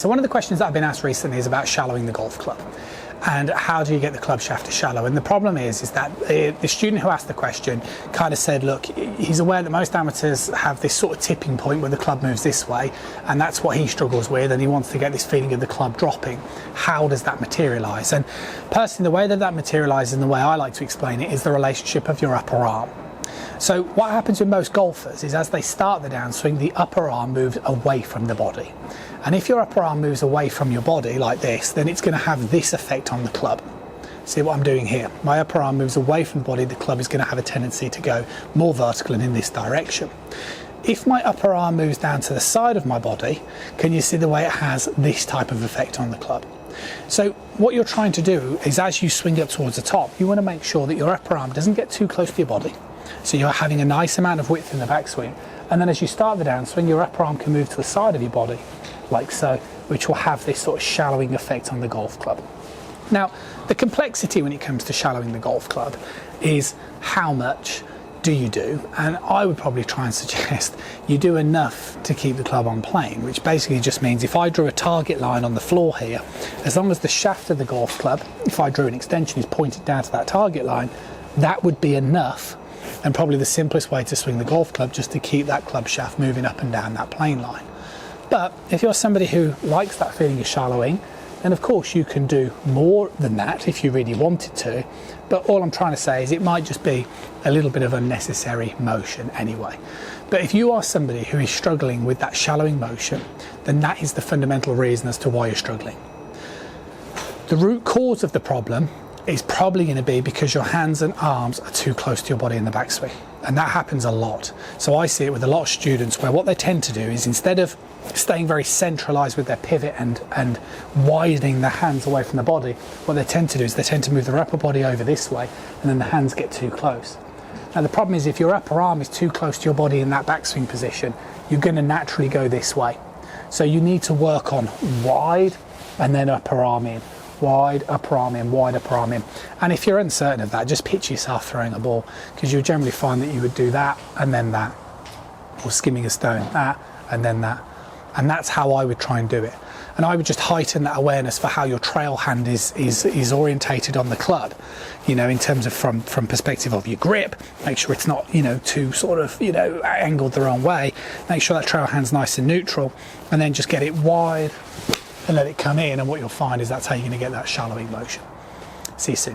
So one of the questions that I've been asked recently is about shallowing the golf club and how do you get the club shaft to shallow. And the problem is that the student who asked the question kind of said, look, he's aware that most amateurs have this sort of tipping point where the club moves this way, and that's what he struggles with, and he wants to get this feeling of the club dropping. How does that materialise? And personally, the way that materialises and the way I like to explain it is the relationship of your upper arm. So what happens with most golfers is as they start the downswing, the upper arm moves away from the body. And if your upper arm moves away from your body like this, then it's going to have this effect on the club. See what I'm doing here? My upper arm moves away from the body, the club is going to have a tendency to go more vertical and in this direction. If my upper arm moves down to the side of my body, can you see the way it has this type of effect on the club? So what you're trying to do is as you swing up towards the top, you want to make sure that your upper arm doesn't get too close to your body. So you're having a nice amount of width in the backswing. And then as you start the downswing, your upper arm can move to the side of your body, like so, which will have this sort of shallowing effect on the golf club. Now, the complexity when it comes to shallowing the golf club is how much do you do? And I would probably try and suggest you do enough to keep the club on plane, which basically just means if I drew a target line on the floor here, as long as the shaft of the golf club, if I drew an extension, is pointed down to that target line, that would be enough, and probably the simplest way to swing the golf club, just to keep that club shaft moving up and down that plane line. But if you're somebody who likes that feeling of shallowing, then of course you can do more than that if you really wanted to. But all I'm trying to say is it might just be a little bit of unnecessary motion anyway. But if you are somebody who is struggling with that shallowing motion, then that is the fundamental reason as to why you're struggling. The root cause of the problem is probably going to be because your hands and arms are too close to your body in the backswing. And that happens a lot. So I see it with a lot of students where what they tend to do is instead of staying very centralized with their pivot and widening the hands away from the body, what they tend to do is they tend to move their upper body over this way and then the hands get too close. Now the problem is if your upper arm is too close to your body in that backswing position, you're going to naturally go this way. So you need to work on wide and then upper arm in. Wide upper arm in, wide upper arm in. And if you're uncertain of that, just picture yourself throwing a ball, because you'll generally find that you would do that and then that, or skimming a stone, that and then that. And that's how I would try and do it. And I would just heighten that awareness for how your trail hand is orientated on the club, you know, in terms of from perspective of your grip. Make sure it's not, you know, too sort of, you know, angled the wrong way. Make sure that trail hand's nice and neutral, and then just get it wide and let it come in, and what you'll find is that's how you're going to get that shallowing motion. See you soon.